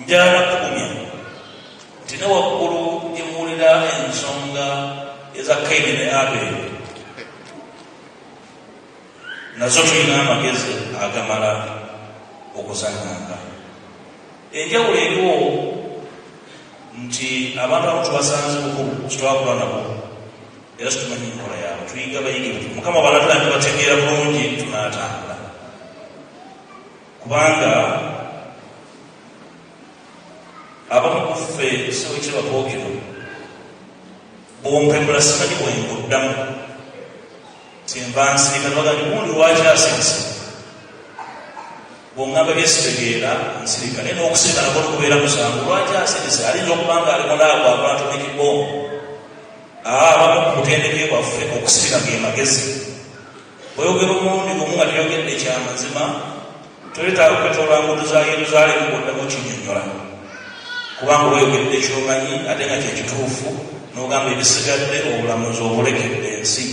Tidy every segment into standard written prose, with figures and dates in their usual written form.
njala kugumya nti ne waggulu emuwulira ensonga eza Kaini ne Aberi nazo tulina amagezi agamala okuzanyanga. Enjawulo eriwo nti abantu abamu tubasanze bukulu kitwakula nabo era situmanyi enkola yaabwe tuyiga bayigirivu Mukama balatula nti bategeera bulungi tunaatambula kubanga abamu kuffe kisawo kyebapookero bwompemula simanyi bwenguddamu tinva nsirika nibagandi gundi lwaki asinze bwongamba byesitegeera nsirika naye n'okusirika nako nokubeera musango lwaki asinze alinza okubanga alimu naagwo akwatomikibomu abamu kukutendeke kwaffe okusirika ge magezi bweyogera omundi gumu nga teyogedde ekyamazima toyetaaga kwetoolwa nguudo za Yerusaalemu koddamu kinyonnyola kubanga weyogedde ekyomanyi ate nga kyekituufu n'ogamba ebisigadde obulamuzi obulekedde ensi.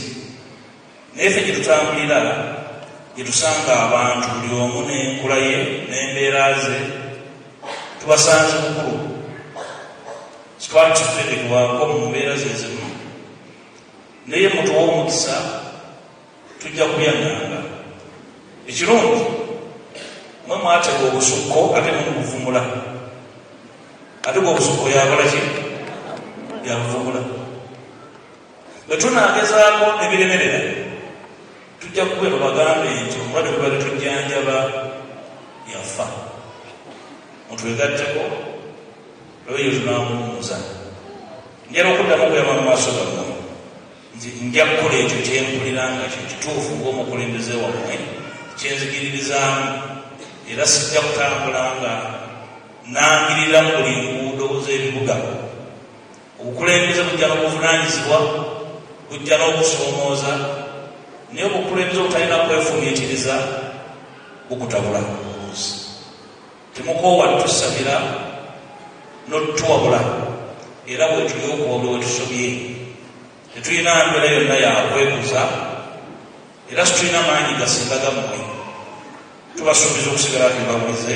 Naye ffe gyetutambulira gyetusanga abantu buli omu n'enkula ye n'embeera ze tubasanze bukulu kitwali kituterekebwako mu mbeera ze zimu naye mutuwa omukisa tujja kubyanganga ekirungi mwe mwatega obusukko ate mubuvumula ate gwe obusukko yakola ki yabuvumula bwe tunaagezaako ebiremerera tujja kubeera bagambe nti omulwadde gwe bali tujjanjaba yafa mutwegatteko lweyo tunamuwumuza njala okuddamu okuyama mu maaso gammwe nti nja kukola ekyo kyempulira nga kyekituufu ng'omukulembeze wammwe kyenzigiririzaamu era sijja kutambula nga nangirira mu buli nguudo z'ebibuga. Obukulembeze bujja n'obuvunaanyizibwa bujja n'okusoomooza naye obukulembeze obutalina kwefumiitiriza bukutabula oluusi temukoowa tusabira n'otuwabula era bwetuli okuwabula wetusobye tetulina mbeera yonna yakwekuza era situlina maanyi gasinga gammwe tubasuubiza okusigala tebabulize